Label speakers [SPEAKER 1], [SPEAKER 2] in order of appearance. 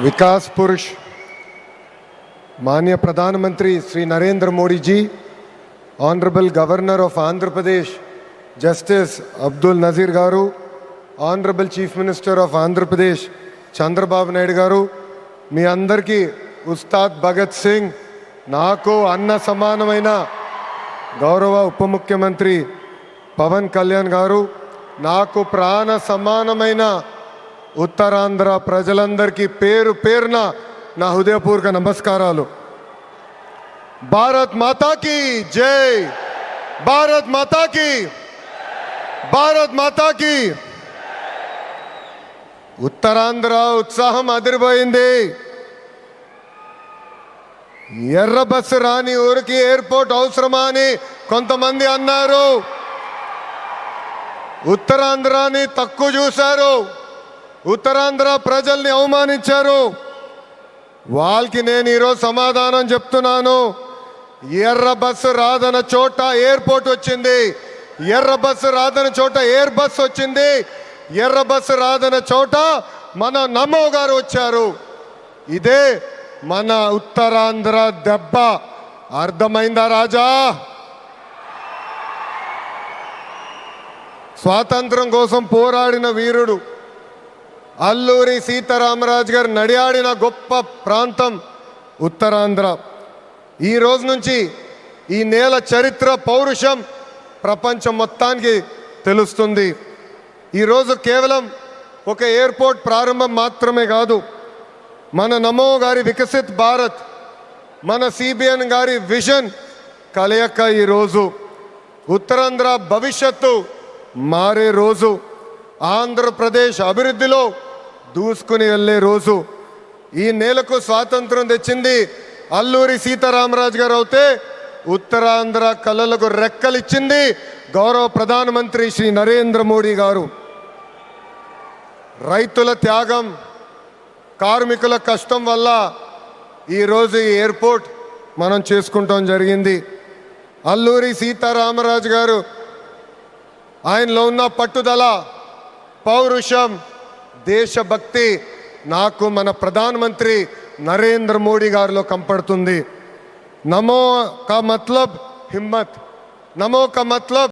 [SPEAKER 1] विकास पुरुष माननीय प्रधानमंत्री Shri Narendra Modi ji, honourable governor of Andhra Pradesh justice Abdul Nazeer garu, honourable chief minister of Andhra Pradesh Chandrababu Naidu garu, మీ అందరికీ ఉస్తాద్ భగత్ సింగ్, నాకు అన్న సమానమైన గౌరవ ఉప ముఖ్యమంత్రి పవన్ కళ్యాణ్ గారు, నాకు ప్రాణ సమానమైన ఉత్తరాంధ్ర ప్రజలందరికీ పేరు పేరున నా హృదయపూర్వక నమస్కారాలు. భారత్ మాతా కీ జై, భారత్ మాతా కీ, భారత్ మాతా కీ. ఉత్తరాంధ్ర ఉత్సాహం అదిరిపోయింది. ఎర్ర బస్సు రాని ఊరికి ఎయిర్పోర్ట్ అవసరమా అని కొంతమంది అన్నారు. ఉత్తరాంధ్రాని తక్కువ చూశారు, ఉత్తరాంధ్ర ప్రజల్ని అవమానించారు. వాళ్ళకి నేను ఈరోజు సమాధానం చెప్తున్నాను. ఎర్ర బస్సు రాదన్న చోట ఎయిర్పోర్ట్ వచ్చింది, ఎర్ర బస్సు రాదన్న చోట ఎయిర్ బస్ వచ్చింది, ఎర్ర బస్సు రాదన్న చోట మన నమో గారు వచ్చారు. ఇదే మన ఉత్తరాంధ్ర దెబ్బ. అర్థమైందా రాజా? స్వాతంత్రం కోసం పోరాడిన వీరుడు అల్లూరి సీతారామరాజు గారు నడియాడిన గొప్ప ప్రాంతం ఉత్తరాంధ్ర. ఈ రోజు నుంచి ఈ నేల చరిత్ర, పౌరుషం ప్రపంచం మొత్తానికి తెలుస్తుంది. ఈరోజు కేవలం ఒక ఎయిర్పోర్ట్ ప్రారంభం మాత్రమే కాదు, మన నమో గారి వికసిత్ భారత్, మన సిబిఎన్ గారి విజన్ కలయిక ఈరోజు ఉత్తరాంధ్ర భవిష్యత్తు మారే రోజు, ఆంధ్రప్రదేశ్ అభివృద్ధిలో దూసుకుని వెళ్ళే రోజు. ఈ నేలకు స్వాతంత్రం తెచ్చింది అల్లూరి సీతారామరాజు గారు అయితే, ఉత్తరాంధ్ర కళలకు రెక్కలిచ్చింది గౌరవ ప్రధానమంత్రి శ్రీ నరేంద్ర మోడీ గారు. రైతుల త్యాగం, కార్మికుల కష్టం వల్ల ఈరోజు ఈ ఎయిర్పోర్ట్ మనం చేసుకుంటాం జరిగింది. అల్లూరి సీతారామరాజు గారు ఆయనలో ఉన్న పట్టుదల, పౌరుషం, దేశభక్తి నాకు మన ప్రధానమంత్రి నరేంద్ర మోడీ గారిలో కంపడుతుంది. నమో కా మతలబ్ హిమ్మత్, నమో కా మతలబ్